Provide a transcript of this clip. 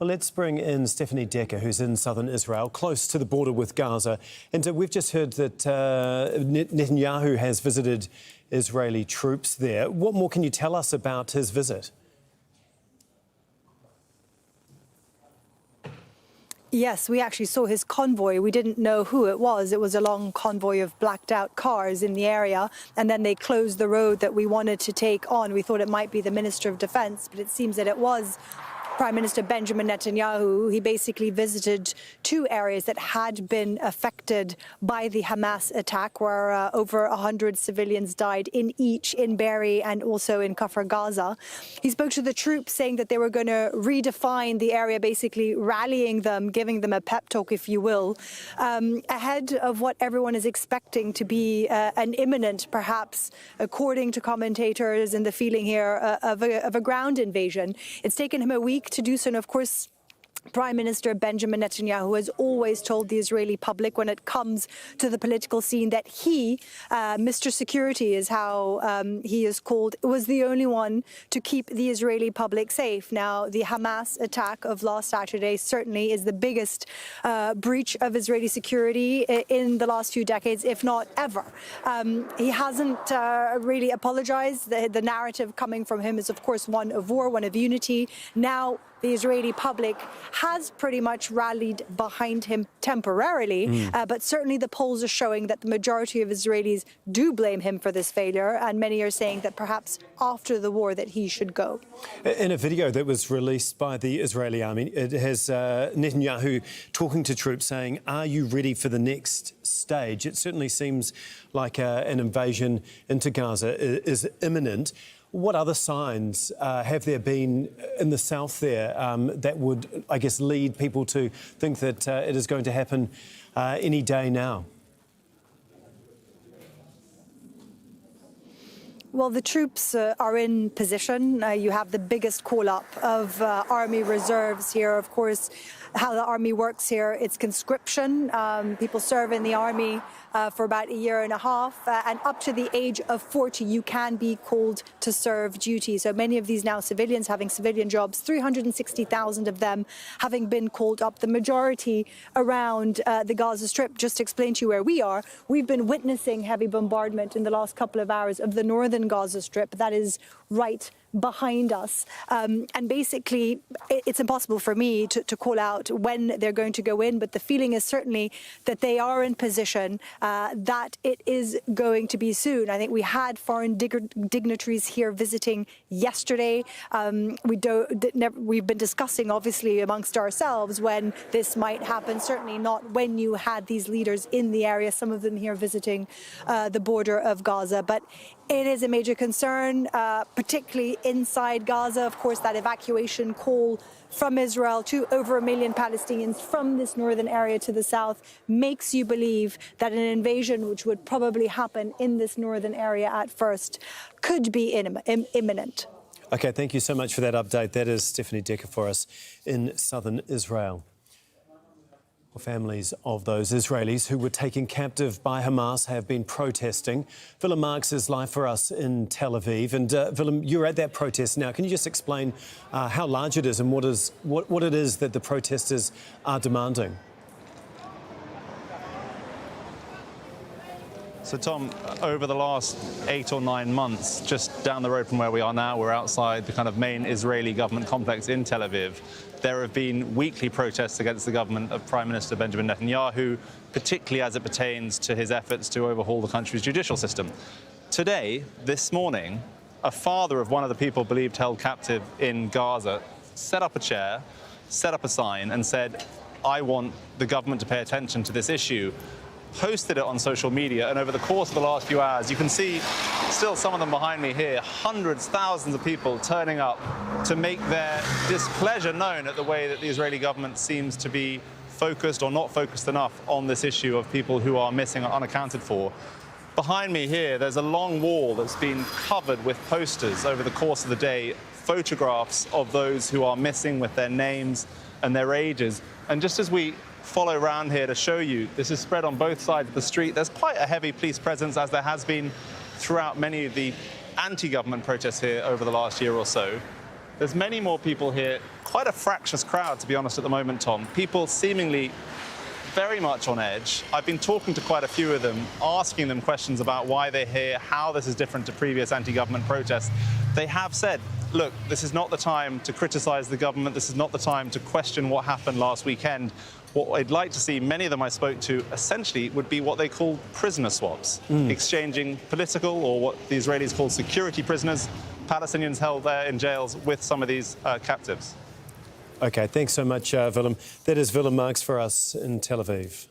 Well, let's bring in Stephanie Decker, who's in southern Israel, close to the border with Gaza. And we've just heard that Netanyahu has visited Israeli troops there. What more can you tell us about his visit? Yes, we actually saw his convoy. We didn't know who it was. It was a long convoy of blacked out cars in the area. And then they closed the road that we wanted to take on. We thought it might be the Minister of Defense, but it seems that it was Prime Minister Benjamin Netanyahu. He basically visited two areas that had been affected by the Hamas attack, where over 100 civilians died in each, in Be'eri and also in Kfar Gaza. He spoke to the troops, saying that they were going to redefine the area, basically rallying them, giving them a pep talk, if you will, ahead of what everyone is expecting to be an imminent, perhaps, according to commentators and the feeling here, of a ground invasion. It's taken him a week to do so, and of course Prime Minister Benjamin Netanyahu has always told the Israeli public, when it comes to the political scene, that he, Mr. Security is how he is called, was the only one to keep the Israeli public safe. Now, the Hamas attack of last Saturday certainly is the biggest breach of Israeli security in the last few decades, if not ever. He hasn't really apologized. The narrative coming from him is, of course, one of war, one of unity. Now, the Israeli public has pretty much rallied behind him temporarily, but certainly the polls are showing that the majority of Israelis do blame him for this failure, and many are saying that perhaps after the war that he should go. In a video that was released by the Israeli army, it has Netanyahu talking to troops saying, "Are you ready for the next stage?" It certainly seems like an invasion into Gaza is imminent. What other signs have there been in the south there that would, I guess, lead people to think that it is going to happen any day now? Well, the troops are in position. You have the biggest call-up of army reserves here. Of course, how the army works here, it's conscription. People serve in the army for about a year and a half, and up to the age of 40, you can be called to serve duty. So many of these now civilians having civilian jobs, 360,000 of them having been called up, the majority around the Gaza Strip. Just to explain to you where we are, we've been witnessing heavy bombardment in the last couple of hours of the northern Gaza Strip. That is right behind us. And basically, it's impossible for me to call out when they're going to go in, but the feeling is certainly that they are in position, that it is going to be soon. I think we had foreign dignitaries here visiting yesterday. We've been discussing, obviously, amongst ourselves when this might happen, certainly not when you had these leaders in the area, some of them here visiting the border of Gaza. But it is a major concern, particularly inside Gaza. Of course, that evacuation call from Israel to over 1 million Palestinians from this northern area to the south makes you believe that an invasion, which would probably happen in this northern area at first, could be imminent. OK, thank you so much for that update. That is Stephanie Decker for us in southern Israel. Families of those Israelis who were taken captive by Hamas have been protesting. Willem Marks is live for us in Tel Aviv. And Willem, you're at that protest now. Can you just explain how large it is and what it is that the protesters are demanding? So, Tom, over the last 8 or 9 months, just down the road from where we are now, we're outside the kind of main Israeli government complex in Tel Aviv. There have been weekly protests against the government of Prime Minister Benjamin Netanyahu, particularly as it pertains to his efforts to overhaul the country's judicial system. Today, this morning, a father of one of the people believed held captive in Gaza set up a chair, set up a sign and said, "I want the government to pay attention to this issue," posted it on social media, and over the course of the last few hours, you can see still some of them behind me here, hundreds, thousands of people turning up to make their displeasure known at the way that the Israeli government seems to be focused or not focused enough on this issue of people who are missing or unaccounted for. Behind me here, there's a long wall that's been covered with posters over the course of the day, photographs of those who are missing with their names and their ages. And just as we follow around here to show you, this is spread on both sides of the street. There's quite a heavy police presence, as there has been throughout many of the anti-government protests here over the last year or so. There's many more people here. Quite a fractious crowd, to be honest, at the moment, Tom. People seemingly very much on edge. I've been talking to quite a few of them, asking them questions about why they're here, how this is different to previous anti-government protests. They have said, look, this is not the time to criticise the government. This is not the time to question what happened last weekend. What I'd like to see, many of them I spoke to, essentially would be what they call prisoner swaps, exchanging political, or what the Israelis call security prisoners, Palestinians held there in jails, with some of these captives. OK, thanks so much, Willem. That is Willem Marks for us in Tel Aviv.